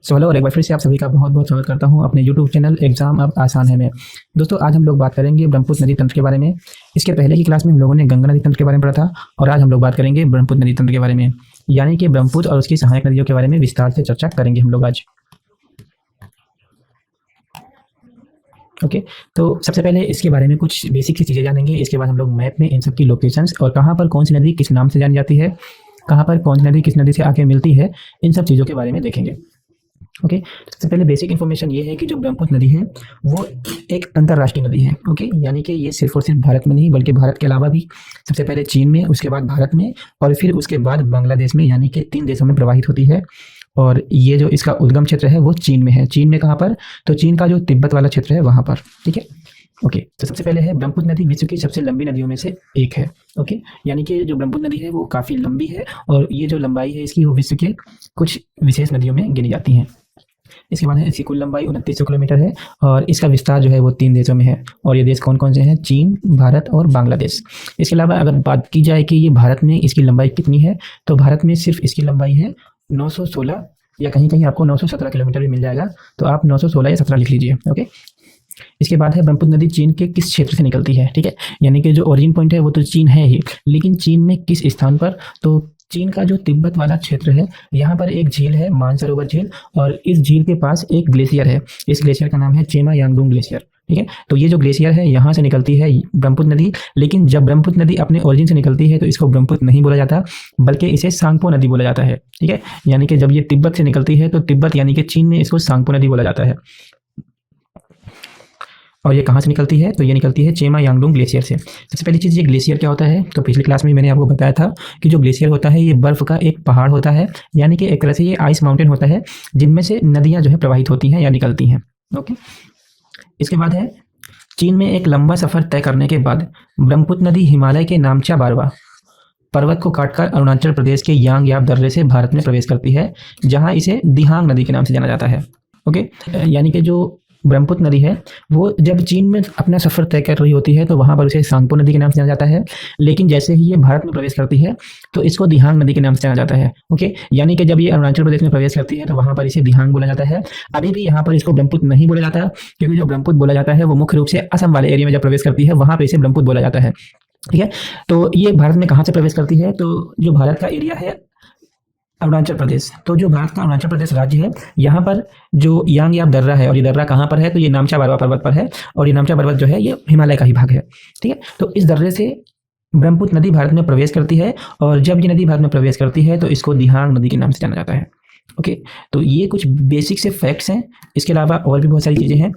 So hello और एक बार फिर से आप सभी का बहुत बहुत स्वागत करता हूं अपने यूट्यूब चैनल एग्जाम अब आसान है में। दोस्तों आज हम लोग बात करेंगे ब्रह्मपुत्र नदी तंत्र के बारे में। इसके पहले की क्लास में हम लोगों ने गंगा नदी तंत्र के बारे में पढ़ा था और आज हम लोग बात करेंगे ब्रह्मपुत्र नदी तंत्र के बारे में, यानी कि ब्रह्मपुत्र और उसकी सहायक नदियों के बारे में विस्तार से चर्चा करेंगे हम लोग आज। ओके, तो सबसे पहले इसके बारे में कुछ बेसिक सी चीज़ें जानेंगे। इसके बाद हम लोग मैप में इन सब की लोकेशंस और कहाँ पर कौन सी नदी किस नाम से जानी जाती है, कहाँ पर कौन सी नदी किस नदी से आके मिलती है, इन सब चीज़ों के बारे में देखेंगे। ओके, सबसे पहले बेसिक इन्फॉर्मेशन ये है कि जो ब्रह्मपुत्र नदी है वो एक अंतर्राष्ट्रीय नदी है। ओके, यानी कि ये सिर्फ और सिर्फ भारत में नहीं बल्कि भारत के अलावा भी सबसे पहले चीन में, उसके बाद भारत में और फिर उसके बाद बांग्लादेश में, यानी कि 3 देशों में प्रवाहित होती है। और ये जो इसका उद्गम क्षेत्र है वो चीन में है। चीन में कहाँ पर? तो चीन का जो तिब्बत वाला क्षेत्र है वहाँ पर। ठीक है, ओके। तो सबसे पहले है ब्रह्मपुत्र नदी विश्व की सबसे लंबी नदियों में से एक है। ओके, यानी कि जो ब्रह्मपुत्र नदी है वो काफ़ी लंबी है और ये जो लंबाई है इसकी वो विश्व के कुछ विशेष नदियों में गिनी जाती हैं। इसके बाद है इसकी कुल लंबाई 2900 किलोमीटर है और इसका विस्तार जो है वो 3 देशों में है। और ये देश कौन कौन से हैं? चीन, भारत और बांग्लादेश। इसके अलावा अगर बात की जाए कि ये भारत में इसकी लंबाई कितनी है, तो भारत में सिर्फ इसकी लंबाई है 916 या कहीं कहीं आपको 917 किलोमीटर भी मिल जाएगा, तो आप 916 या 17 लिख लीजिए। ओके, इसके बाद है ब्रह्मपुत्र नदी चीन के किस क्षेत्र से निकलती है। ठीक है, यानी कि जो ओरिजिन पॉइंट है वो तो चीन है ही, लेकिन चीन में किस स्थान पर? तो चीन का जो तिब्बत वाला क्षेत्र है यहाँ पर एक झील है, मानसरोवर झील, और इस झील के पास एक ग्लेशियर है। इस ग्लेशियर का नाम है चेमा यांगडुंग ग्लेशियर। ठीक है, तो ये जो ग्लेशियर है यहाँ से निकलती है ब्रह्मपुत्र नदी। लेकिन जब ब्रह्मपुत्र नदी अपने ओरिजिन से निकलती है तो इसको ब्रह्मपुत्र नहीं बोला जाता बल्कि इसे सांगपो नदी बोला जाता है। ठीक है, यानी कि जब ये तिब्बत से निकलती है तो तिब्बत यानी कि चीन में इसको सांगपो नदी बोला जाता है। और ये कहाँ से निकलती है? तो ये निकलती है चेमा यांगडुंग ग्लेशियर से। सबसे पहली चीज़, ये ग्लेशियर क्या होता है? तो पिछली क्लास में मैंने आपको बताया था कि जो ग्लेशियर होता है ये बर्फ़ का एक पहाड़ होता है, यानी कि एक तरह से ये आइस माउंटेन होता है जिनमें से नदियाँ जो है प्रवाहित होती हैं या निकलती हैं। ओके, इसके बाद है चीन में एक लंबा सफ़र तय करने के बाद ब्रह्मपुत्र नदी हिमालय के नामचा बारवा पर्वत को काटकर अरुणाचल प्रदेश के यांग याप दर्रे से भारत में प्रवेश करती है, जहाँ इसे दिहांग नदी के नाम से जाना जाता है। ओके, यानी कि जो ब्रह्मपुत्र नदी है वो जब चीन में अपना सफ़र तय कर रही होती है तो वहाँ पर उसे सांगपो नदी के नाम से जाना जाता है, लेकिन जैसे ही ये भारत में प्रवेश करती है तो इसको दिहांग नदी के नाम से जाना जाता है। ओके, यानी कि जब ये अरुणाचल प्रदेश में प्रवेश करती है तो वहाँ पर इसे दिहांग बोला जाता है। अभी भी यहाँ पर इसको ब्रह्मपुत्र नहीं बोला जाता, क्योंकि जो ब्रह्मपुत्र बोला जाता है वो मुख्य रूप से असम वाले एरिया में जब प्रवेश करती है वहाँ पर इसे ब्रह्मपुत्र बोला जाता है। ठीक है, तो ये भारत में कहाँ से प्रवेश करती है? तो जो भारत का एरिया है अरुणाचल प्रदेश, तो जो भारत का अरुणाचल प्रदेश राज्य है यहाँ पर जो यांग याप दर्रा है, और ये दर्रा कहाँ पर है? तो ये नामचा बारवा पर्वत पर है, और ये नामचा पर्वत जो है ये हिमालय का ही भाग है। ठीक है, तो इस दर्रे से ब्रह्मपुत्र नदी भारत में प्रवेश करती है और जब ये नदी भारत में प्रवेश करती है तो इसको दिहांग नदी के नाम से जाना जाता है। ओके, तो ये कुछ बेसिक से फैक्ट्स हैं। इसके अलावा और भी बहुत सारी चीज़ें हैं,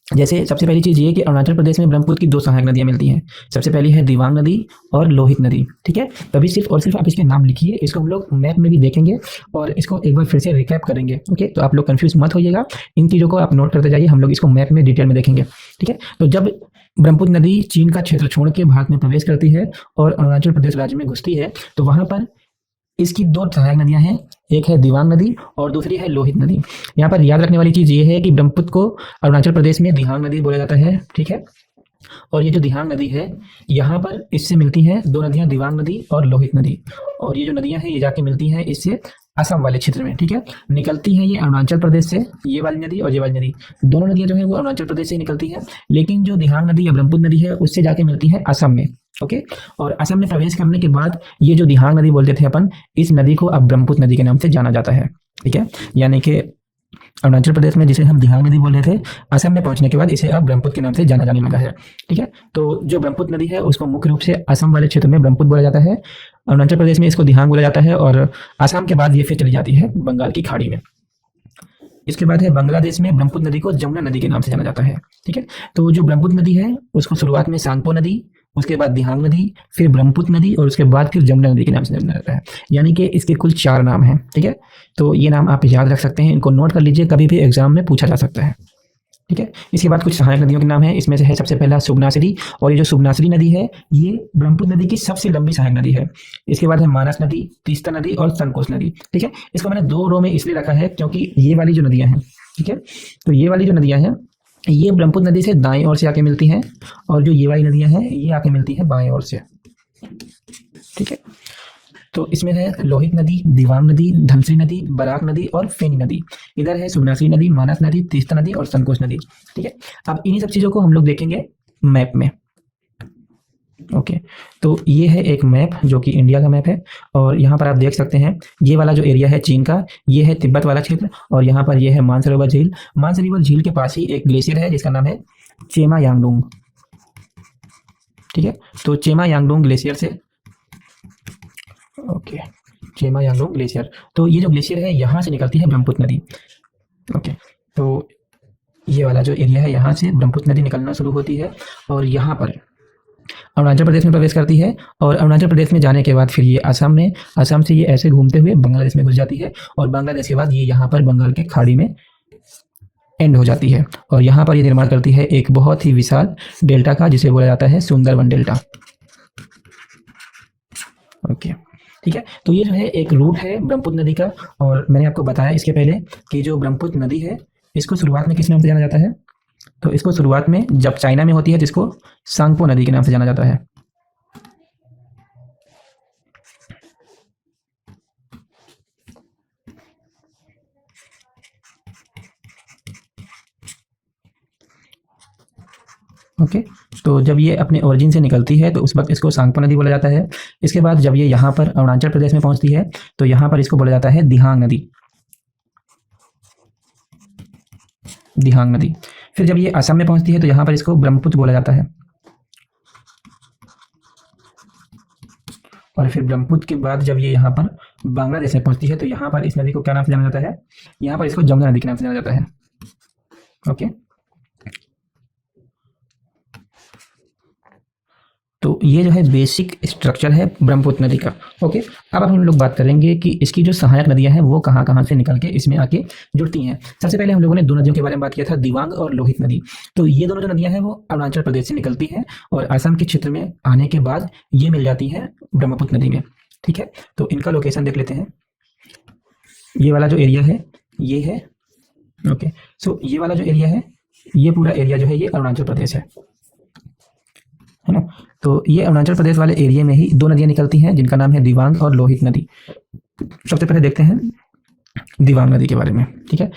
जैसे सबसे पहली चीज़ ये कि अरुणाचल प्रदेश में ब्रह्मपुत्र की 2 सहायक नदियाँ मिलती हैं। सबसे पहली है दिबांग नदी और लोहित नदी। ठीक है, तभी सिर्फ और सिर्फ आप इसके नाम लिखिए, इसको हम लोग मैप में भी देखेंगे और इसको एक बार फिर से रिकैप करेंगे। ओके, तो आप लोग कंफ्यूज मत होइएगा, इन चीज़ों को आप नोट करते जाइए, हम लोग इसको मैप में डिटेल में देखेंगे। ठीक है, तो जब ब्रह्मपुत्र नदी चीन का क्षेत्र छोड़ के भारत में प्रवेश करती है और अरुणाचल प्रदेश राज्य में घुसती है तो वहाँ पर इसकी 2 सहायक नदियां हैं, एक है दिबांग नदी और दूसरी है लोहित नदी। यहाँ पर याद रखने वाली चीज़ ये है कि ब्रह्मपुत्र को अरुणाचल प्रदेश में दिहांग नदी बोला जाता है। ठीक है, और ये जो दिहांग नदी है यहाँ पर इससे मिलती हैं 2 नदियाँ, दिबांग नदी और लोहित नदी, और ये जो नदियाँ हैं ये जाके मिलती हैं इससे असम वाले क्षेत्र में। ठीक है, निकलती हैं ये अरुणाचल प्रदेश से, ये वाली नदी और ये वाली नदी, दोनों नदियाँ जो है वो अरुणाचल प्रदेश से निकलती हैं, लेकिन जो दिहांग नदी या ब्रह्मपुत्र नदी है उससे जाके मिलती है असम में। ओके, और असम में प्रवेश करने के बाद ये जो दिहांग नदी बोलते थे अपन, इस नदी को अब ब्रह्मपुत्र नदी के नाम से जाना जाता है। ठीक है, यानी कि अरुणाचल प्रदेश में जिसे हम दिहांग नदी बोल रहे थे, असम में पहुंचने के बाद इसे अब ब्रह्मपुत्र के नाम से जाना जाने लगा है। ठीक है, तो जो ब्रह्मपुत्र नदी है उसको मुख्य रूप से असम वाले क्षेत्र में ब्रह्मपुत्र बोला जाता है, अरुणाचल प्रदेश में इसको दिहांग बोला जाता है, और असम के बाद ये फिर चली जाती है बंगाल की खाड़ी में। इसके बाद है बांग्लादेश में ब्रह्मपुत्र नदी को जमुना नदी के नाम से जाना जाता है। ठीक है, तो जो ब्रह्मपुत्र नदी है उसको शुरुआत में सांगपो नदी, उसके बाद दिहांग नदी, फिर ब्रह्मपुत्र नदी और उसके बाद फिर जमुना नदी के नाम से जाना जाता है, यानी कि इसके कुल 4 नाम हैं। ठीक है, तो ये नाम आप याद रख सकते हैं, इनको नोट कर लीजिए, कभी भी एग्जाम में पूछा जा सकता है। ठीक है, इसके बाद कुछ सहायक नदियों के नाम है, इसमें से है सबसे पहला सुबनासिरी, और ये जो सुबनासिरी नदी है ये ब्रह्मपुत्र नदी की सबसे लंबी सहायक नदी है। इसके बाद है मानस नदी, तीस्ता नदी और संकोच नदी। ठीक है, इसको मैंने 2 रो में इसलिए रखा है क्योंकि ये वाली जो नदियाँ हैं, ठीक है, तो ये वाली जो नदियाँ हैं ये ब्रह्मपुत्र नदी से दाएं ओर से आके मिलती हैं, और जो ये वाली नदियाँ हैं ये आके मिलती हैं बाएं ओर से। ठीक है, तो इसमें है लोहित नदी, दिवांग नदी, धनसिरी नदी, बराक नदी और फेनी नदी। इधर है सुबनसिरी नदी, मानस नदी, तीस्ता नदी और संकोच नदी। ठीक है, अब इन्हीं सब चीज़ों को हम लोग देखेंगे मैप में। ओके, तो ये है एक मैप जो कि इंडिया का मैप है, और यहाँ पर आप देख सकते हैं ये वाला जो एरिया है चीन का, ये है तिब्बत वाला क्षेत्र, और यहाँ पर ये है मानसरोवर झील। मानसरोवर झील के पास ही एक ग्लेशियर है जिसका नाम है चेमा यांगडोंग। ठीक है, तो चेमा यांगडोंग ग्लेशियर से, ओके, चेमा यांगडोंग ग्लेशियर, तो ये जो ग्लेशियर है यहाँ से निकलती है ब्रह्मपुत्र नदी। ओके, तो ये वाला जो एरिया है यहाँ से ब्रह्मपुत्र नदी निकलना शुरू होती है, और यहाँ पर अरुणाचल प्रदेश में प्रवेश करती है, और अरुणाचल प्रदेश में जाने के बाद फिर ये असम में, असम से ये ऐसे घूमते हुए बांग्लादेश में घुस जाती है, और बांग्लादेश के बाद ये यहाँ पर बंगाल के खाड़ी में एंड हो जाती है, और यहाँ पर ये निर्माण करती है एक बहुत ही विशाल डेल्टा का, जिसे बोला जाता है सुंदरवन डेल्टा। ओके, ठीक है, तो ये जो है एक रूट है ब्रह्मपुत्र नदी का, और मैंने आपको बताया इसके पहले कि जो ब्रह्मपुत्र नदी है इसको शुरुआत में किस नाम से जाना जाता है, तो इसको शुरुआत में जब चाइना में होती है तो इसको सांगपो नदी के नाम से जाना जाता है। ओके, तो जब ये अपने ओरिजिन से निकलती है तो उस वक्त इसको सांगपो नदी बोला जाता है। इसके बाद जब ये यहाँ पर अरुणाचल प्रदेश में पहुंचती है तो यहाँ पर इसको बोला जाता है दिहांग नदी, दिहांग नदी। फिर जब ये असम में पहुंचती है तो यहाँ पर इसको ब्रह्मपुत्र बोला जाता है, और फिर ब्रह्मपुत्र के बाद जब ये यहाँ पर बांग्लादेश में पहुंचती है तो यहाँ पर इस नदी को क्या नाम से जाना जाता है, यहाँ पर इसको जमुना नदी के नाम से जाना जाता है। ओके, तो ये जो है बेसिक स्ट्रक्चर है ब्रह्मपुत्र नदी का। ओके, अब हम लोग बात करेंगे कि इसकी जो सहायक नदियां हैं वो कहाँ कहाँ से निकल के इसमें आके जुड़ती हैं। सबसे पहले हम लोगों ने दो नदियों के बारे में बात किया था, दिवांग और लोहित नदी। तो ये दोनों जो नदियां हैं वो अरुणाचल प्रदेश से निकलती हैं, और असम के क्षेत्र में आने के बाद ये मिल जाती हैं ब्रह्मपुत्र नदी में। ठीक है, तो इनका लोकेशन देख लेते हैं। ये वाला जो एरिया है ये है, ओके, सो ये वाला जो एरिया है, ये पूरा एरिया जो है ये अरुणाचल प्रदेश है ना। तो ये अरुणाचल प्रदेश वाले एरिया में ही दो नदियां निकलती हैं जिनका नाम है दिवांग और लोहित नदी। सबसे पहले देखते हैं दिवांग नदी के बारे में। ठीक है,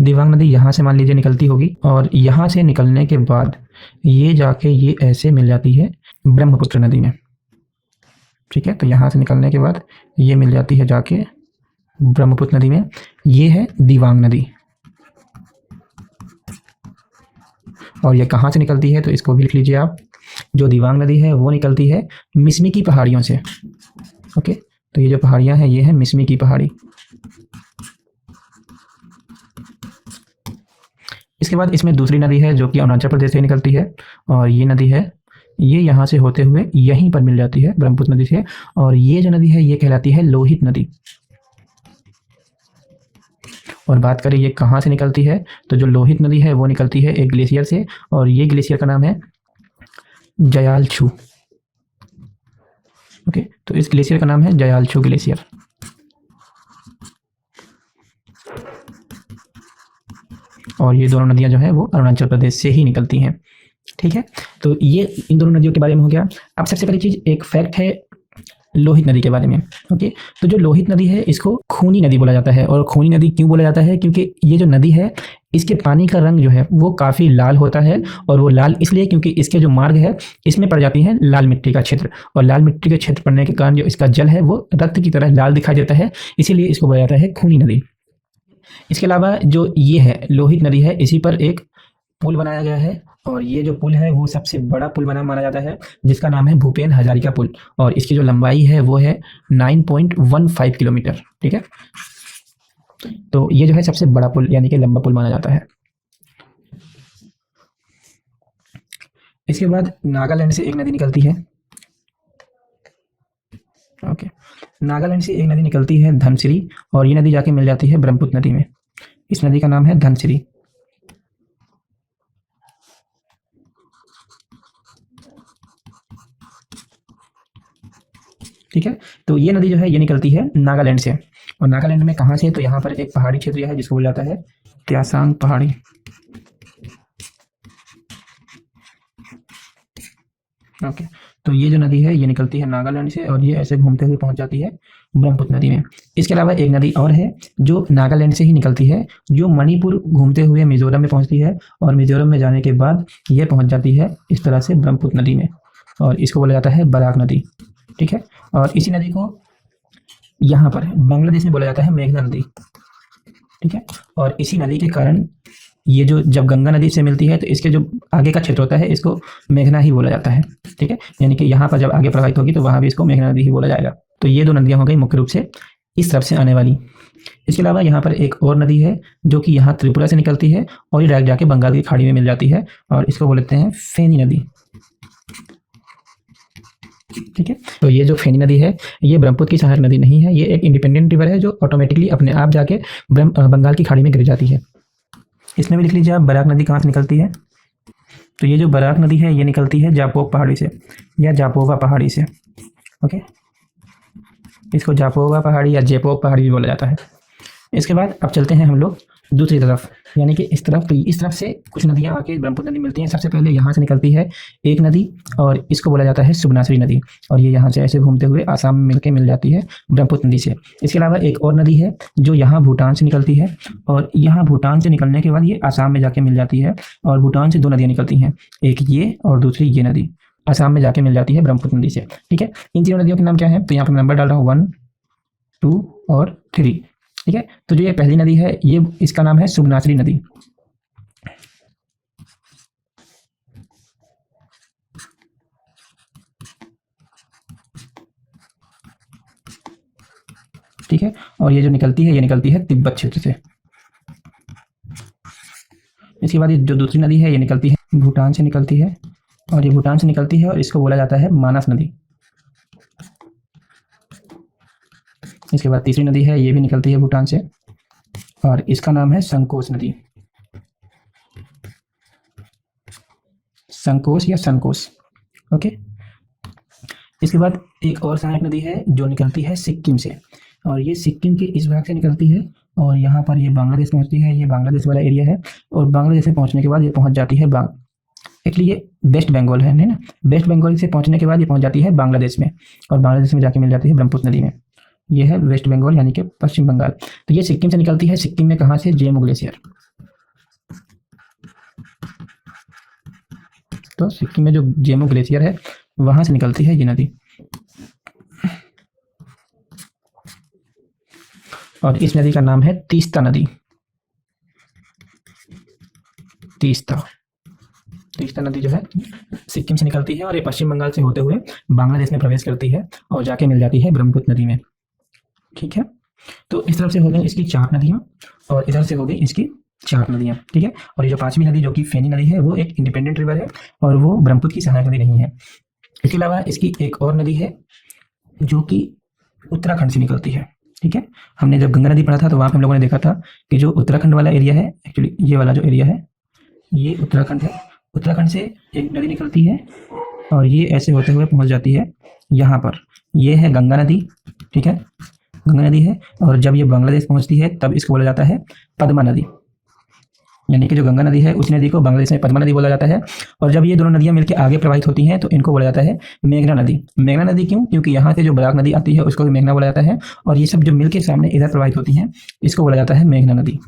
दिवांग नदी यहाँ से मान लीजिए निकलती होगी, और यहाँ से निकलने के बाद ये जाके ये ऐसे मिल जाती है ब्रह्मपुत्र नदी में। ठीक है, तो यहाँ से निकलने के बाद ये मिल जाती है जाके ब्रह्मपुत्र नदी में। ये है दिवांग नदी, और ये कहाँ से निकलती है तो इसको भी लिख लीजिए आप। जो दिवांग नदी है वो निकलती है मिसमी की पहाड़ियों से। ओके, तो ये जो पहाड़ियां हैं ये है मिसमी की पहाड़ी। इसके बाद इसमें दूसरी नदी है जो कि अरुणाचल प्रदेश से निकलती है, और ये नदी है ये यहाँ से होते हुए यहीं पर मिल जाती है ब्रह्मपुत्र नदी से, और ये जो नदी है ये कहलाती है लोहित नदी। और बात करें ये कहाँ से निकलती है, तो जो लोहित नदी है वो निकलती है एक ग्लेशियर से, और ये ग्लेशियर का नाम है जयालछू। ओके, तो इस ग्लेशियर का नाम है जयालछू ग्लेशियर। और ये दोनों नदियां जो है वो अरुणाचल प्रदेश से ही निकलती हैं। ठीक है, तो ये इन दोनों नदियों के बारे में हो गया। अब सबसे पहली चीज एक फैक्ट है लोहित नदी के बारे में। ओके, तो जो लोहित नदी है इसको खूनी नदी बोला जाता है, और खूनी नदी क्यों बोला जाता है, क्योंकि ये जो नदी है इसके पानी का रंग जो है वो काफ़ी लाल होता है, और वो लाल इसलिए क्योंकि इसके जो मार्ग है इसमें पड़ जाती है लाल मिट्टी का क्षेत्र, और लाल मिट्टी के क्षेत्र पड़ने के कारण जो इसका जल है वो रक्त की तरह लाल दिखाई देता है, इसीलिए इसको बोला जाता है खूनी नदी। इसके अलावा जो ये है लोहित नदी है इसी पर एक पुल बनाया गया है, और ये जो पुल है वो सबसे बड़ा पुल माना जाता है जिसका नाम है भूपेन हजारिका पुल, और इसकी जो लंबाई है वो है 9.15 किलोमीटर। ठीक है, तो ये जो है सबसे बड़ा पुल यानी कि लंबा पुल माना जाता है। इसके बाद नागालैंड से एक नदी निकलती है। ओके, नागालैंड से एक नदी निकलती है धनसिरी, और ये नदी जाके मिल जाती है ब्रह्मपुत्र नदी में। इस नदी का नाम है धनसिरी। ठीक है, तो ये नदी जो है ये निकलती है नागालैंड से, और नागालैंड में कहाँ से, तो यहाँ पर एक पहाड़ी क्षेत्र है जिसको बोला जाता है त्यासांग पहाड़ी। ओके, तो ये जो नदी है ये निकलती है नागालैंड से, और ये ऐसे घूमते हुए पहुंच जाती है ब्रह्मपुत्र नदी में। इसके अलावा एक नदी और है जो नागालैंड से ही निकलती है, जो मणिपुर घूमते हुए मिजोरम में पहुंचती है और मिजोरम में जाने के बाद ये पहुंच जाती है इस तरह से ब्रह्मपुत्र नदी में, और इसको बोला जाता है बराक नदी। ठीक है, और इसी नदी को यहाँ पर बांग्लादेश में बोला जाता है मेघना नदी। ठीक है, और इसी नदी के कारण ये जो जब गंगा नदी से मिलती है तो इसके जो आगे का क्षेत्र होता है इसको मेघना ही बोला जाता है। ठीक है, यानी कि यहाँ पर जब आगे प्रवाहित होगी तो वहाँ भी इसको मेघना नदी ही बोला जाएगा। तो ये दो नदियाँ हो गई मुख्य रूप से इस तरफ से आने वाली। इसके अलावा यहाँ पर एक और नदी है जो कि यहाँ त्रिपुरा से निकलती है और ये डायरेक्ट जाके बंगाल की खाड़ी में मिल जाती है, और इसको बोलते हैं फेनी नदी। ठीक है, तो ये जो फेनी नदी है ये ब्रह्मपुत्र की सहायक नदी नहीं है, ये एक इंडिपेंडेंट रिवर है जो ऑटोमेटिकली अपने आप जाके बंगाल की खाड़ी में गिर जाती है। इसमें भी लिख लीजिए आप बराक नदी कहाँ से निकलती है। तो ये जो बराक नदी है ये निकलती है जापोक पहाड़ी से या जापोवा पहाड़ी से। ओके, इसको जापोवा पहाड़ी या जेपोक पहाड़ी भी बोला जाता है। इसके बाद अब चलते हैं हम लोग दूसरी तरफ, यानी कि इस तरफ। तो इस तरफ से कुछ नदियाँ आके ब्रह्मपुत्र नदी मिलती हैं। सबसे पहले यहाँ से निकलती है एक नदी और इसको बोला जाता है सुबनासरी नदी, और ये यहाँ से ऐसे घूमते हुए आसाम में मिल जाती है ब्रह्मपुत्र नदी से। इसके अलावा एक और नदी है जो यहाँ भूटान से निकलती है, और यहाँ भूटान से निकलने के बाद ये आसाम में जाके मिल जाती है, और भूटान से दो नदियाँ निकलती हैं, एक ये और दूसरी ये नदी आसाम में जाके मिल जाती है ब्रह्मपुत्र नदी से। ठीक है, इन तीनों नदियों के नाम क्या है, तो यहाँ पर नंबर डाल रहा हूँ 1, 2 और 3। ठीक है, तो जो ये पहली नदी है ये इसका नाम है सुबनासरी नदी। ठीक है, और ये जो निकलती है ये निकलती है तिब्बत क्षेत्र से। इसके बाद ये जो दूसरी नदी है ये निकलती है भूटान से निकलती है, और ये भूटान से निकलती है और इसको बोला जाता है मानस नदी। इसके बाद तीसरी नदी है ये भी निकलती है भूटान से, और इसका नाम है संकोश नदी। संकोश या संकोश। ओके, इसके बाद एक और सहायक नदी है जो निकलती है सिक्किम से, और ये सिक्किम के इस भाग से निकलती है और यहाँ पर ये बांग्लादेश पहुँचती है। ये बांग्लादेश वाला एरिया है, और बांग्लादेश में पहुँचने के बाद ये पहुँच जाती है एक्चुअली ये वेस्ट बंगाल है ना, वेस्ट बंगाल से पहुँचने के बाद ये पहुँच जाती है बांग्लादेश में, और बांग्लादेश में जाके मिल जाती है ब्रह्मपुत्र नदी में। ये है वेस्ट बंगाल यानी कि पश्चिम बंगाल। तो ये सिक्किम से निकलती है। सिक्किम में कहाँ से, जेमू ग्लेशियर। तो सिक्किम में जो जेमू ग्लेशियर है वहां से निकलती है ये नदी, और इस नदी का नाम है तीस्ता नदी। तीस्ता नदी जो है सिक्किम से निकलती है और ये पश्चिम बंगाल से होते हुए बांग्लादेश में प्रवेश करती है और जाके मिल जाती है ब्रह्मपुत्र नदी में। ठीक है, तो इस तरफ से हो गई इसकी 4 नदियाँ और इधर से हो गई इसकी 4 नदियाँ। ठीक है, और ये जो 5वीं नदी जो कि फेनी नदी है वो एक इंडिपेंडेंट रिवर है और वो ब्रह्मपुत्र की सहायक नदी नहीं है। इसके अलावा इसकी एक और नदी है जो कि उत्तराखंड से निकलती है। ठीक है, हमने जब गंगा नदी पढ़ा था तो वहाँ पर हम लोगों ने देखा था कि जो उत्तराखंड वाला एरिया है, एक्चुअली ये वाला जो एरिया है ये उत्तराखंड है। उत्तराखंड से एक नदी निकलती है और ये ऐसे होते हुए पहुँच जाती है यहाँ पर। ये है गंगा नदी। ठीक है, गंगा नदी है, और जब ये बांग्लादेश पहुँचती है तब इसको बोला जाता है पद्मा नदी, यानी कि जो गंगा नदी है उस नदी को बांग्लादेश में पद्मा नदी बोला जाता है। और जब ये दोनों नदियाँ मिलकर आगे प्रवाहित होती हैं तो इनको बोला जाता है मेघना नदी। मेघना नदी क्यों, क्योंकि यहाँ से जो बराक नदी आती है उसको भी मेघना बोला जाता है, और ये सब जो मिलकर सामने इधर प्रवाहित होती हैं इसको बोला जाता है मेघना नदी।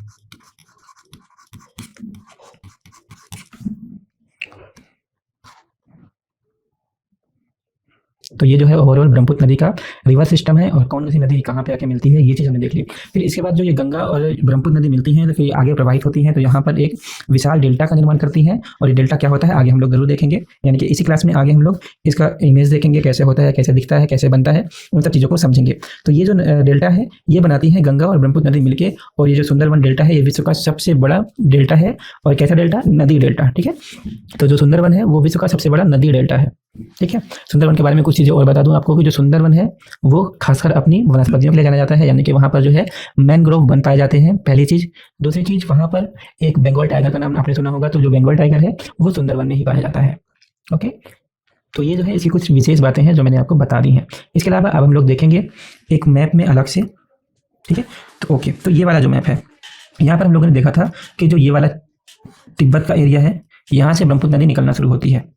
तो ये जो है ओवरऑल ब्रह्मपुत्र नदी का रिवर सिस्टम है, और कौन सी नदी कहाँ पे आके मिलती है ये चीज़ हमने देख ली। फिर इसके बाद जो ये गंगा और ब्रह्मपुत्र नदी मिलती हैं तो फिर आगे प्रवाहित होती हैं तो यहाँ पर एक विशाल डेल्टा का निर्माण करती हैं, और ये डेल्टा क्या होता है आगे हम लोग जरूर देखेंगे, यानी कि इसी क्लास में आगे हम लोग इसका इमेज देखेंगे कैसे होता है, कैसे दिखता है, कैसे बनता है, उन सब चीज़ों को समझेंगे। तो ये जो डेल्टा है ये बनाती है गंगा और ब्रह्मपुत्र नदी मिलकर, और ये जो सुंदरवन डेल्टा है ये विश्व का सबसे बड़ा डेल्टा है। और कैसा डेल्टा, नदी डेल्टा। ठीक है, तो जो सुंदरवन है वो विश्व का सबसे बड़ा नदी डेल्टा है। ठीक है, सुंदरवन के बारे में कुछ चीज़ें और बता दूं आपको कि जो सुंदरवन है वो खासकर अपनी वनस्पतियों के लिए जाना जाता है, यानी कि वहाँ पर जो है मैनग्रोव वन पाए जाते हैं, पहली चीज़। दूसरी चीज़, वहाँ पर एक बंगाल टाइगर का नाम आपने सुना होगा, तो जो बंगाल टाइगर है वो सुंदरवन में ही पाया जाता है। ओके, तो ये जो है इसकी कुछ विशेष बातें हैं जो मैंने आपको बता दी हैं। इसके अलावा अब हम लोग देखेंगे एक मैप में अलग से। ठीक है, तो ओके, तो ये वाला जो मैप है यहाँ पर हम लोगों ने देखा था कि जो ये वाला तिब्बत का एरिया है यहाँ से ब्रह्मपुत्र नदी निकलना शुरू होती है।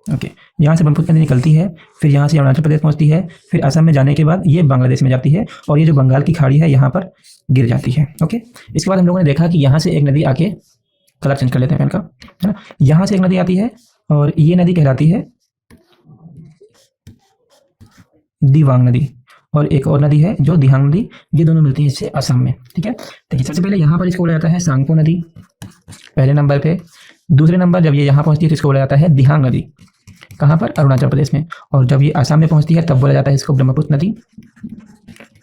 ओके, यहाँ से ब्रह्मपुत्र नदी निकलती है, फिर यहाँ से अरुणाचल प्रदेश पहुँचती है, फिर असम में जाने के बाद ये बांग्लादेश में जाती है और ये जो बंगाल की खाड़ी है यहाँ पर गिर जाती है। ओके, इसके बाद हम लोगों ने देखा कि यहाँ से एक नदी आके, कलर चेंज कर लेते हैं पेन का, है ना, यहाँ से एक नदी आती है और ये नदी कहलाती है दिबांग नदी, और एक और नदी है जो दिहांग नदी, ये दोनों मिलती हैं इससे असम में। ठीक है, देखिए सबसे पहले यहाँ पर इसको बोला जाता है सांगपो नदी पहले नंबर पे। दूसरे नंबर जब ये यहाँ पहुँचती है तो इसको बोला जाता है दिहांग नदी, कहाँ पर, अरुणाचल प्रदेश में। और जब ये असम में पहुँचती है तब बोला जाता है इसको ब्रह्मपुत्र नदी।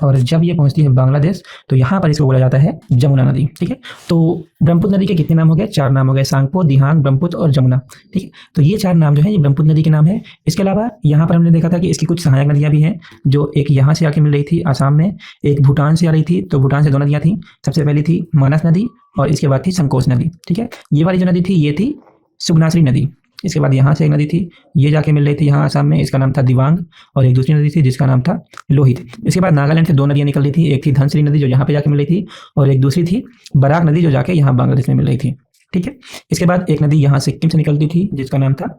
और जब ये पहुँचती है बांग्लादेश तो यहाँ पर इसको बोला जाता है जमुना नदी। ठीक है, तो ब्रह्मपुत्र नदी के कितने नाम हो गए, 4 नाम हो गए, सांगपो, दिहांग, ब्रह्मपुत्र और जमुना। ठीक है, तो ये 4 नाम जो है ये ब्रह्मपुत्र नदी के नाम है। इसके अलावा यहाँ पर हमने देखा था कि इसकी कुछ सहायक नदियाँ भी हैं, जो एक यहाँ से आके मिल रही थी आसाम में, एक भूटान से आ रही थी, तो भूटान से 2 नदियाँ थी। सबसे पहली थी मानस नदी और इसके बाद थी संकोच नदी। ठीक है, ये वाली जो नदी थी ये थी सुबनाश्री नदी। इसके बाद यहाँ से एक नदी थी, ये जाके मिल रही थी यहाँ आसाम में, इसका नाम था दिबांग, और एक दूसरी नदी थी जिसका नाम था लोहित। इसके बाद नागालैंड से 2 नदियाँ निकल रही थी, एक थी धनसिरी नदी जो यहाँ पे जाके मिल रही थी, और एक दूसरी थी बराक नदी जो जाके यहाँ बांग्लादेश में मिल रही थी। ठीक है, इसके बाद एक नदी यहाँ सिक्किम से निकलती थी जिसका नाम था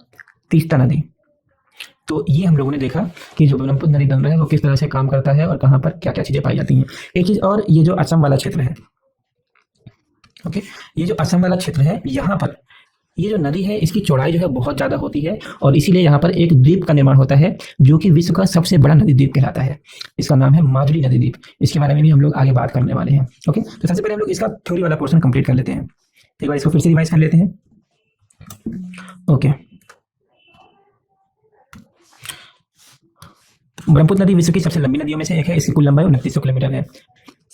तीस्ता नदी। तो ये हम लोगों ने देखा कि जो ब्रह्मपुत्र नदी बन रहा है वो किस तरह से काम करता है और कहाँ पर क्या क्या चीज़ें पाई जाती हैं। एक चीज़ और, ये जो असम वाला क्षेत्र है, ओके, ये जो असम वाला क्षेत्र है, यहाँ पर ये जो नदी है इसकी चौड़ाई जो है बहुत ज़्यादा होती है, और इसीलिए यहाँ पर एक द्वीप का निर्माण होता है जो कि विश्व का सबसे बड़ा नदी द्वीप कहलाता है। इसका नाम है माजुली नदी द्वीप। इसके बारे में भी हम लोग आगे बात करने वाले हैं। ओके, तो सबसे पहले हम लोग इसका थ्योरी वाला पोर्शन कंप्लीट कर लेते हैं। एक बार इसको फिर से रिवाइज कर लेते हैं। ओके, ब्रह्मपुत्र नदी विश्व की सबसे लंबी नदियों में से एक है। इसकी कुल लंबाई 2900 किलोमीटर है,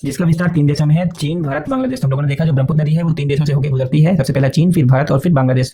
जिसका विस्तार 3 देशों में है, चीन, भारत, बांग्लादेश। हम लोगों ने देखा जो ब्रह्मपुत्र नदी है वो 3 देशों से होकर गुजरती है, सबसे पहला चीन, फिर भारत और फिर बांग्लादेश।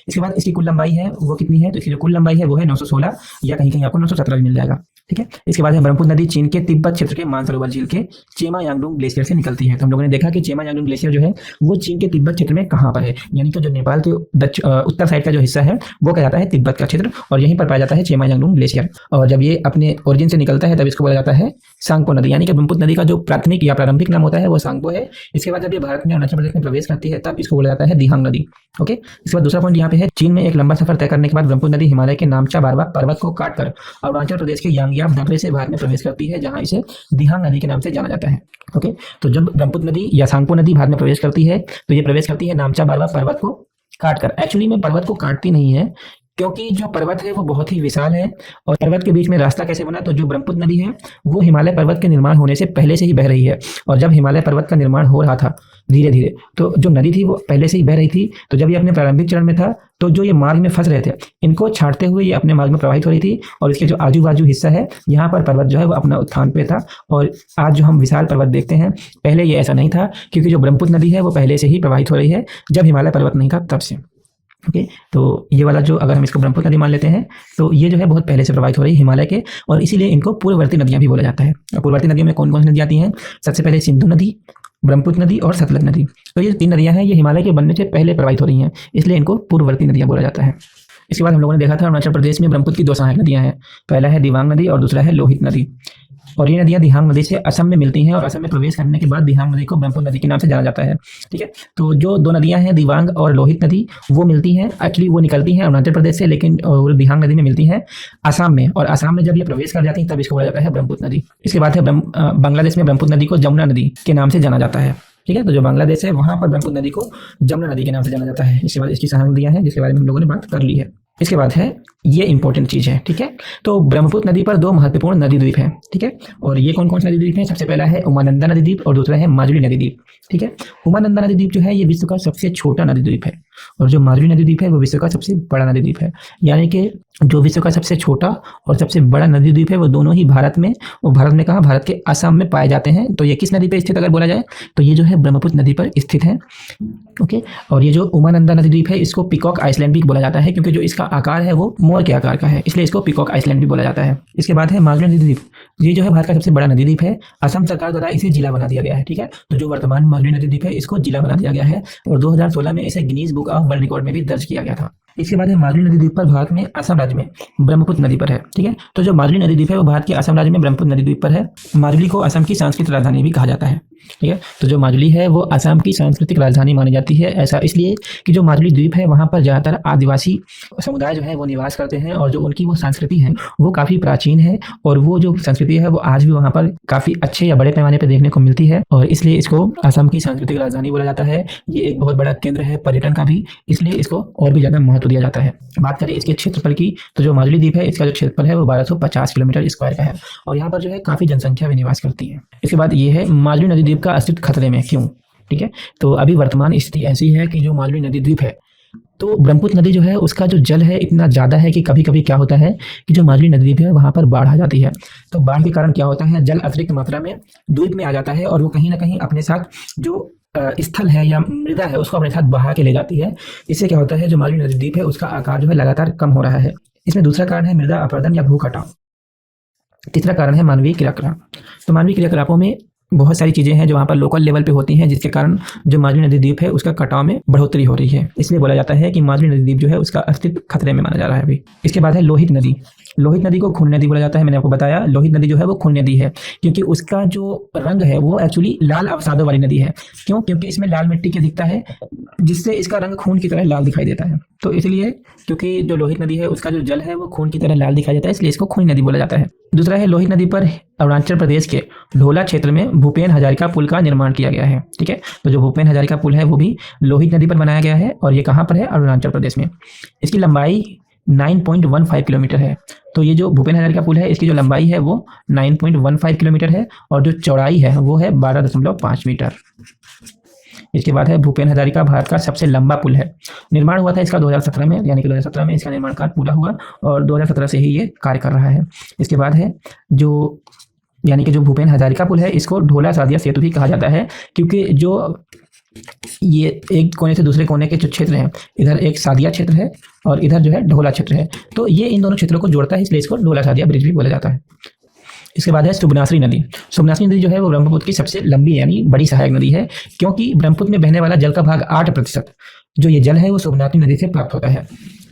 इसके बाद इसकी कुल लंबाई है वो कितनी है, तो इसकी जो कुल लंबाई है वो है 916, या कहीं कहीं आपको 917 भी मिल जाएगा। ठीक है, इसके बाद है ब्रह्मपुत्र नदी चीन के तिब्बत क्षेत्र के मानसरोवर झील के चेमा यांगडुंग ग्लेशियर से निकलती है। तो हम लोगों ने देखा कि चेमा यांगडुंग ग्लेशियर जो है वो चीन के तिब्बत क्षेत्र में कहाँ पर है, यानी कि जो नेपाल के उत्तर साइड का जो हिस्सा है वो कहलाता है तिब्बत का क्षेत्र, और यहीं पर पाया जाता है चेमा यांगडुंग ग्लेशियर। और जब ये अपने ओरिजिन से निकलता है तब इसको बोला जाता है सांगपो नदी, यानी कि ब्रह्मपुत्र नदी का जो प्राथमिक या प्रारंभिक नाम होता है वो सांगपो है। इसके बाद जब ये भारत में अरुणाचल प्रदेश में प्रवेश करती है तब इसको बोला जाता है दिहांग नदी। ओके, इसके बाद दूसरा पॉइंट यहाँ पे है, चीन में एक लंबा सफर तय करने के बाद ब्रह्मपुत्र नदी हिमालय के नामचा बारवा पर्वत को काटकर अरुणाचल प्रदेश के यांगयाप ढाबे से भारत में प्रवेश करती है, जहां इसे दिहांग नदी के नाम से जाना जाता है। ओके, तो जब ब्रह्मपुत्र नदी या सांगपो नदी भारत में प्रवेश करती है तो ये प्रवेश करती है नामचा बारवा पर्वत को काटकर। एक्चुअली में पर्वत को काटती नहीं है, क्योंकि जो पर्वत है वो बहुत ही विशाल है, और पर्वत के बीच में रास्ता कैसे बना, तो जो ब्रह्मपुत्र नदी है वो हिमालय पर्वत के निर्माण होने से पहले से ही बह रही है, और जब हिमालय पर्वत का निर्माण हो रहा था धीरे धीरे, तो जो नदी थी वो पहले से ही बह रही थी। तो जब ये अपने प्रारंभिक चरण में था तो जो ये मार्ग में फंस रहे थे इनको छाड़ते हुए ये अपने मार्ग में प्रवाहित हो रही थी, और इसके जो आजू बाजू हिस्सा है यहाँ पर पर्वत जो है वो अपना उत्थान पे था। और आज जो हम विशाल पर्वत देखते हैं, पहले ये ऐसा नहीं था, क्योंकि जो ब्रह्मपुत्र नदी है वो पहले से ही प्रवाहित हो रही है, जब हिमालय पर्वत नहीं था तब से। ओके, तो ये वाला जो, अगर हम इसको ब्रह्मपुत्र नदी मान लेते हैं तो ये जो है बहुत पहले से प्रवाहित हो रही है हिमालय के, और इसीलिए इनको पूर्ववर्ती नदियाँ भी बोला जाता है। पूर्ववर्ती नदियों में कौन कौन सी नदी आती हैं, सबसे पहले सिंधु नदी, ब्रह्मपुत्र नदी और सतलज नदी। तो ये 3 नदियाँ हैं, ये हिमालय के बनने से पहले प्रवाहित हो रही हैं, इसलिए इनको पूर्ववर्ती नदियाँ बोला जाता है। इसके बाद हम लोगों ने देखा था अरुणाचल प्रदेश में ब्रह्मपुत्र की 2 सहायक नदियाँ हैं, पहला है दिबांग नदी और दूसरा है लोहित नदी। और ये नदियाँ दिहांग नदी से असम में मिलती हैं, और असम में प्रवेश करने के बाद दिहांग नदी को ब्रह्मपुत्र नदी के नाम से जाना जाता है। ठीक है, तो जो 2 नदियाँ हैं दिबांग और लोहित नदी वो मिलती हैं, एक्चुअली वो निकलती हैं अरुणाचल प्रदेश से, लेकिन दिहांग नदी में मिलती हैं असम में, और असम में जब ये प्रवेश कर जाती हैं तब इसको बोला जाता है ब्रह्मपुत्र नदी। इसके बाद है बांग्लादेश में ब्रह्मपुत्र नदी को जमुना नदी के नाम से जाना जाता है। ठीक है, तो जो बांग्लादेश है वहाँ पर ब्रह्मपुत्र नदी को जमुना नदी के नाम से जाना जाता है। इसके बाद इसकी सहायक नदियाँ हैं जिसके बारे में हम लोगों ने बात कर ली है। इसके बाद है, ये इंपॉर्टेंट चीज़ है। ठीक है, तो ब्रह्मपुत्र नदी पर 2 महत्वपूर्ण नदी द्वीप हैं। ठीक है, और ये कौन कौन से नदी द्वीप हैं, सबसे पहला है उमानंदा नदी द्वीप और दूसरा है माजुली नदी द्वीप। ठीक है, उमानंदा नदी द्वीप जो है ये विश्व का सबसे छोटा नदी द्वीप है, और जो माजुली नदी द्वीप है वो विश्व का सबसे बड़ा नदी द्वीप है। यानी कि जो विश्व का सबसे छोटा और सबसे बड़ा नदी द्वीप है वो दोनों ही भारत में, और भारत में कहाँ, भारत के असम में पाए जाते हैं। तो ये किस नदी पर स्थित अगर बोला जाए तो ये जो है ब्रह्मपुत्र नदी पर स्थित है। ओके, और ये जो उमानंदा नदी द्वीप है इसको पीकॉक आइसलैंड भी बोला जाता है, क्योंकि जो इसका आकार है वो मोर के आकार का है, इसलिए इसको पीकॉक आइसलैंड भी बोला जाता है। इसके बाद है माजुली नदी द्वीप, ये जो है भारत का सबसे बड़ा नदी द्वीप है। असम सरकार द्वारा इसे जिला बना दिया गया है। ठीक है, तो जो वर्तमान माजुली नदी द्वीप है इसको जिला बना दिया गया है, और 2016 में इसे Guinness book of world record में भी दर्ज किया गया था। इसके बाद है माजुली नदी द्वीप पर भारत में असम राज्य में ब्रह्मपुत्र नदी पर है। ठीक है, तो जो माजुली नदी द्वीप है वो भारत के असम राज्य में ब्रह्मपुत्र नदी द्वीप पर है। माजुली को असम की सांस्कृतिक राजधानी भी कहा जाता है। ठीक है। तो जो माजुली है वो असम की सांस्कृतिक राजधानी मानी जाती है। ऐसा इसलिए कि जो माजुली द्वीप है वहाँ पर ज़्यादातर आदिवासी समुदाय जो है वो निवास करते हैं और जो उनकी वो संस्कृति है वो काफ़ी प्राचीन है और वो जो संस्कृति है वो आज भी वहाँ पर काफ़ी अच्छे या बड़े पैमाने पर देखने को मिलती है और इसलिए इसको असम की सांस्कृतिक राजधानी बोला जाता है। ये एक बहुत बड़ा केंद्र है पर्यटन का भी, इसलिए इसको और भी ज़्यादा महत्व दिया जाता है। बात करें इसके क्षेत्रफल की तो जो माजुली द्वीप है इसका जो क्षेत्रफल है वो 1250 किलोमीटर स्क्वायर का है और यहाँ पर जो है काफ़ी जनसंख्या भी निवास करती है। इसके बाद ये है माजुली नदी द्वीप का अस्तित्व खतरे में क्यों। ठीक है, तो अभी वर्तमान स्थिति ऐसी है कि जो माजुली नदी द्वीप है तो ब्रह्मपुत्र नदी जो है उसका जो जल है इतना ज़्यादा है कि कभी कभी क्या होता है कि जो माजुली नदी द्वीप है वहाँ पर बाढ़ आ जाती है। तो बाढ़ के कारण क्या होता है, जल अतिरिक्त मात्रा में द्वीप में आ जाता है और वो कहीं ना कहीं अपने साथ जो स्थल है या मृदा है उसको अपने साथ बहा के ले जाती है। इससे क्या होता है जो माजुली नदी द्वीप है उसका आकार जो है लगातार कम हो रहा है। इसमें दूसरा कारण है मृदा अपरदन या भू कटाव। तीसरा कारण है मानवीय क्रियाकलाप। तो मानवीय क्रियाकलापों में बहुत सारी चीज़ें हैं जो वहाँ पर लोकल लेवल पे होती हैं जिसके कारण जो माजुली नदी द्वीप है उसका कटाव में बढ़ोतरी हो रही है। इसलिए बोला जाता है कि माजुली नदी द्वीप जो है उसका अस्तित्व खतरे में माना जा रहा है अभी। इसके बाद है लोहित नदी। लोहित नदी को खून नदी बोला जाता है। मैंने आपको बताया लोहित नदी जो है वो खून नदी है क्योंकि उसका जो रंग है वो एक्चुअली लाल अवसादों वाली नदी है। क्यों? क्योंकि इसमें लाल मिट्टी की दिखता है जिससे इसका रंग खून की तरह लाल दिखाई देता है। तो इसलिए क्योंकि जो लोहित नदी है उसका जो जल है वो खून की तरह लाल दिखाई देता है, इसलिए इसको खूनी नदी बोला जाता है। दूसरा है लोहित नदी पर अरुणाचल प्रदेश के ढोला क्षेत्र में भूपेन हजारिका पुल का निर्माण किया गया है। ठीक है, तो जो भूपेन हजारिका पुल है वो भी लोहित नदी पर बनाया गया है और ये कहाँ पर है, अरुणाचल प्रदेश में। इसकी लंबाई 9.15 किलोमीटर है। तो ये जो भूपेन हजारिका पुल है इसकी जो लंबाई है वो 9.15 किलोमीटर है और जो चौड़ाई है वो है 12.5 मीटर। इसके बाद है भूपेन हजारिका भारत का सबसे लंबा पुल है। निर्माण हुआ था इसका 2017 में, यानी कि 2017 में इसका निर्माण कार्य पूरा हुआ और 2017 से ही ये कार्य कर रहा है। इसके बाद है जो यानी कि जो भूपेन हजारिका पुल है इसको ढोला सादिया सेतु भी कहा जाता है क्योंकि जो ये एक कोने से दूसरे कोने के जो क्षेत्र हैं, इधर एक सादिया क्षेत्र है और इधर जो है ढोला क्षेत्र है, तो ये इन दोनों क्षेत्रों को जोड़ता है, इसलिए इसको ढोला सादिया ब्रिज भी बोला जाता है। इसके बाद है सुबनासरी नदी। सुबनासरी नदी जो है वो ब्रह्मपुत्र की सबसे लंबी यानी बड़ी सहायक नदी है क्योंकि ब्रह्मपुत्र में बहने वाला जल का भाग 8% जो ये जल है वो सुबनासरी नदी से प्राप्त होता है।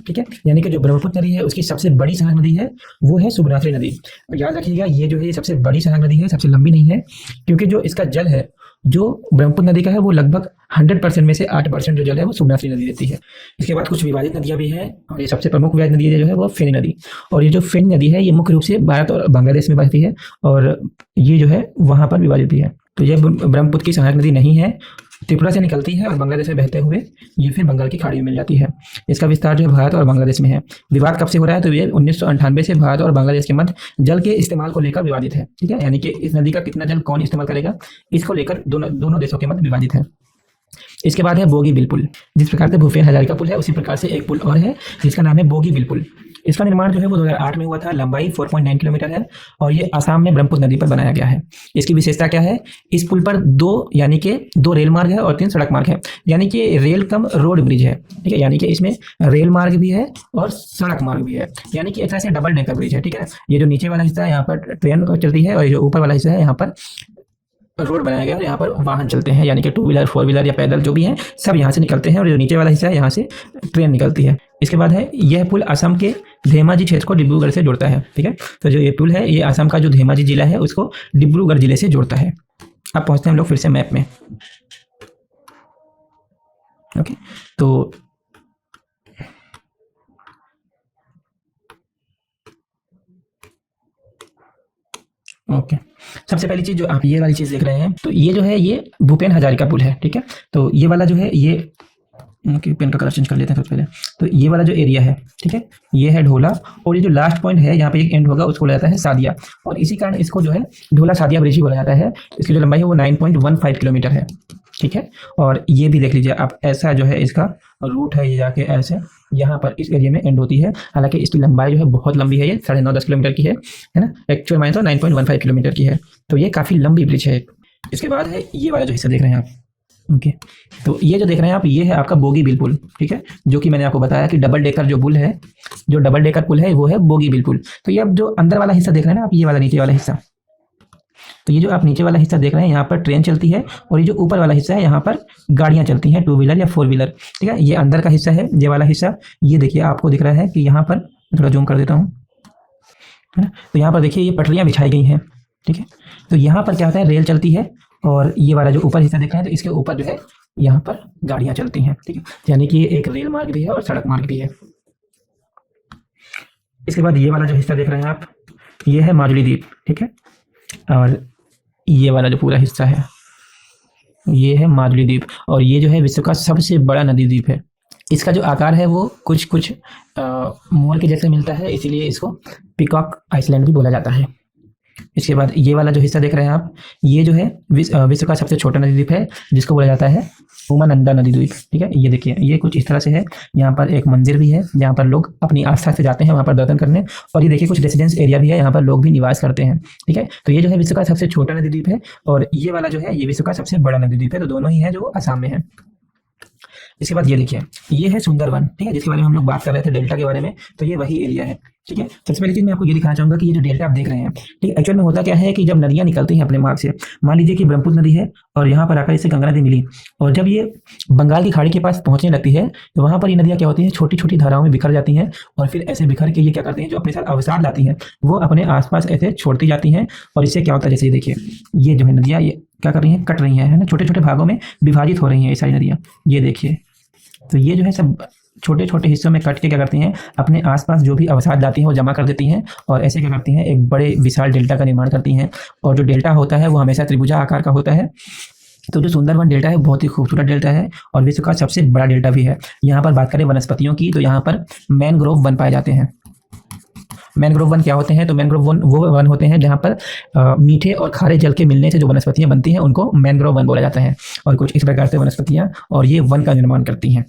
ठीक है, यानी कि जो ब्रह्मपुत्र नदी है उसकी सबसे बड़ी सहायक नदी है वो है सुबनासरी नदी। याद रखिएगा ये जो है ये सबसे बड़ी सहायक नदी है, सबसे लंबी नहीं है क्योंकि जो इसका जल है जो ब्रह्मपुत्र नदी का है वो लगभग 100% में से 8% जो जल है वो सुबनासरी नदी देती है। इसके बाद कुछ विभाजित नदियां भी हैं और ये सबसे प्रमुख विभाजित नदी जो है वो फेनी नदी। और ये जो फेनी नदी है ये मुख्य रूप से भारत और बांग्लादेश में बहती है और ये जो है वहाँ पर विभाजित भी है। तो ये ब्रह्मपुत्र की सहायक नदी नहीं है, त्रिपुरा से निकलती है और बांग्लादेश में बहते हुए ये फिर बंगाल की खाड़ी में मिल जाती है। इसका विस्तार जो है भारत और बांग्लादेश में है। विवाद कब से हो रहा है, तो ये 1998 से भारत और बांग्लादेश के मध्य जल के इस्तेमाल को लेकर विवादित है। ठीक है, यानी कि इस नदी का कितना जल कौन इस्तेमाल करेगा इसको लेकर दोनों देशों के मध्य विवादित है। इसके बाद है बोगीबिल पुल। जिस प्रकार से भूपेन हजारिका पुल है उसी प्रकार से एक पुल और है जिसका नाम है बोगीबिल पुल। इसका निर्माण जो है वो 2008 में हुआ था। लंबाई 4.9 किलोमीटर है और ये आसाम में ब्रह्मपुत्र नदी पर बनाया गया है। इसकी विशेषता क्या है, इस पुल पर दो रेल मार्ग है और 3 सड़क मार्ग है, यानी कि रेल कम रोड ब्रिज है। ठीक है, यानी कि इसमें रेल मार्ग भी है और सड़क मार्ग भी है, यानी कि एक तरह से डबल डेकर ब्रिज है। ठीक है, ये जो नीचे वाला हिस्सा है यहाँ पर ट्रेन चलती है और ये जो ऊपर वाला हिस्सा है यहाँ पर रोड बनाया गया है, यहाँ पर वाहन चलते हैं, यानी कि 2 व्हीलर 4 व्हीलर या पैदल जो भी हैं सब यहाँ से निकलते हैं और जो नीचे वाला हिस्सा है यहाँ से ट्रेन निकलती है। इसके बाद है यह पुल असम के धेमाजी क्षेत्र को डिब्रूगढ़ से जोड़ता है। ठीक है, तो जो ये पुल है ये असम का जो धेमाजी जिला है उसको डिब्रूगढ़ जिले से जोड़ता है। अब पहुँचते हैं हम लोग फिर से मैप में। ओके, तो ओके सबसे पहली चीज़ जो आप ये वाली चीज़ देख रहे हैं, तो ये जो है ये भूपेन हजारिका पुल है। ठीक है, तो ये वाला जो है ये पेन का कलर चेंज कर लेते हैं सबसे पहले। तो ये वाला जो एरिया है, ठीक है, ये है ढोला और ये जो लास्ट पॉइंट है यहाँ पे एक एंड होगा उसको बोला जाता है सादिया और इसी कारण इसको जो है ढोला सादिया ब्रिज ही बोला जाता है। इसकी जो लंबाई है वो 9.15 किलोमीटर है। ठीक है, और ये भी देख लीजिए आप, ऐसा जो है इसका रूट है, ये जाके ऐसे यहाँ पर इस एरिया में एंड होती है। हालांकि इसकी लंबाई जो है बहुत लंबी है, ये 9.5-10 किलोमीटर की है ना, एक्चुअल माने तो 9.15 किलोमीटर की है, तो ये काफ़ी लंबी ब्रिज है। इसके बाद है ये वाला जो हिस्सा देख रहे हैं आप, ओके, तो ये जो देख रहे हैं आप ये है आपका बोगीबिल पुल। ठीक है, जो कि मैंने आपको बताया कि डबल डेकर जो पुल है, जो डबल डेकर पुल है वो है बोगीबिल पुल। तो ये अब जो अंदर वाला हिस्सा देख रहे हैं ना आप, ये वाला नीचे वाला हिस्सा, तो ये जो आप नीचे वाला हिस्सा देख रहे हैं यहाँ पर ट्रेन चलती है और ये जो ऊपर वाला हिस्सा है यहाँ पर गाड़ियाँ चलती हैं, 2 व्हीलर या 4 व्हीलर। ठीक है, ये अंदर का हिस्सा है, ये वाला हिस्सा, ये देखिए आपको दिख रहा है कि यहाँ पर, थोड़ा जूम कर देता हूँ, है ना, तो यहाँ पर देखिए ये पटरियाँ बिछाई गई हैं। ठीक है, तो यहाँ पर क्या होता है, रेल चलती है और ये वाला जो ऊपर हिस्सा देख रहे हैं तो इसके ऊपर जो है यहाँ पर गाड़ियाँ चलती हैं, ठीक है, यानी कि ये एक रेल मार्ग भी है और सड़क मार्ग भी है। इसके बाद ये वाला जो हिस्सा देख रहे हैं आप, ये है माजुली द्वीप, ठीक है, और ये वाला जो पूरा हिस्सा है ये है माजुली द्वीप, और ये जो है विश्व का सबसे बड़ा नदी द्वीप है। इसका जो आकार है वो कुछ मोर के जैसे मिलता है, इसीलिए इसको पीकॉक आइसलैंड भी बोला जाता है। इसके बाद ये वाला जो हिस्सा देख रहे हैं आप, ये जो है विश्व का सबसे छोटा नदी द्वीप है, जिसको बोला जाता है उमानंदा नदी द्वीप, ठीक है। ये देखिए, ये कुछ इस तरह से है। यहाँ पर एक मंदिर भी है जहाँ पर लोग अपनी आस्था से जाते हैं वहाँ पर दर्शन करने, और ये देखिए कुछ रेसिडेंस एरिया भी है, यहाँ पर लोग भी निवास करते हैं, ठीक है। तो ये जो है विश्व का सबसे छोटा नदी द्वीप है, और ये वाला जो है ये विश्व का सबसे बड़ा नदी द्वीप है। तो दोनों ही है जो असम में है। इसके बाद ये देखिए, ये है सुंदरवन, ठीक है, जिसके बारे में हम लोग बात कर रहे थे डेल्टा के बारे में, तो ये वही एरिया है, ठीक है। सबसे पहली चीज मैं आपको ये दिखाना चाहूंगा कि ये जो डेल्टा आप देख रहे हैं, ठीक, एक्चुअल में होता क्या है कि जब नदियां निकलती हैं अपने मार्ग से, मान लीजिए कि ब्रह्मपुत्र नदी है और यहाँ पर आकर इसे गंगा नदी मिली, और जब ये बंगाल की खाड़ी के पास पहुंचने लगती है तो वहां पर ये नदियां क्या होती हैं, छोटी छोटी धाराओं में बिखर जाती हैं, और फिर ऐसे बिखर के ये क्या करते हैं, जो अपने साथ अवसाद लाती हैं वो अपने आसपास ऐसे छोड़ती जाती हैं, और इससे क्या होता है, जैसे ये देखिए, ये जो है नदियाँ ये क्या कर रही हैं, कट रही हैं, है ना, छोटे छोटे भागों में विभाजित हो रही हैं ये सारी नदियाँ, ये देखिए। तो ये जो है सब छोटे छोटे हिस्सों में कट के क्या करती हैं, अपने आसपास जो भी अवसाद लाती हैं वो जमा कर देती हैं, और ऐसे क्या करती हैं, एक बड़े विशाल डेल्टा का निर्माण करती हैं। और जो डेल्टा होता है वो हमेशा त्रिभुजा आकार का होता है। तो जो सुंदरवन डेल्टा है बहुत ही खूबसूरत डेल्टा है, और विश्व का सबसे बड़ा डेल्टा भी है। यहाँ पर बात करें वनस्पतियों की, तो यहाँ पर मैनग्रोव वन पाए जाते हैं। मैनग्रोव वन क्या होते हैं, तो मैनग्रोव वन वो वन होते हैं जहाँ पर मीठे और खारे जल के मिलने से जो वनस्पतियाँ बनती हैं उनको मैनग्रोव वन बोला जाता है। और कुछ इस प्रकार से वनस्पतियाँ और ये वन का निर्माण करती हैं।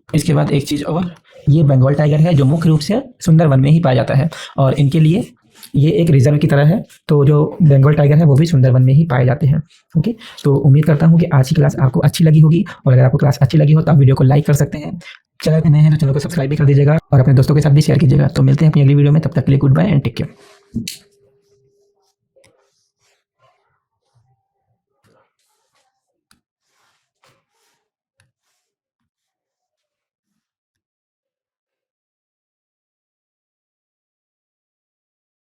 इसके बाद एक चीज़ और, ये बंगाल टाइगर है जो मुख्य रूप से सुंदरवन में ही पाया जाता है, और इनके लिए ये एक रिजर्व की तरह है। तो जो बंगाल टाइगर है वो भी सुंदरवन में ही पाए जाते हैं। ओके, तो उम्मीद करता हूँ कि आज की क्लास आपको अच्छी लगी होगी, और अगर आपको क्लास अच्छी लगी हो तो आप वीडियो को लाइक कर सकते हैं। चैनल पे नए हैं तो चैनल को सब्सक्राइब भी कर दीजिएगा, और अपने दोस्तों के साथ भी शेयर कीजिएगा। तो मिलते हैं अपनी अगली वीडियो में, तब तक के लिए goodbye and take care.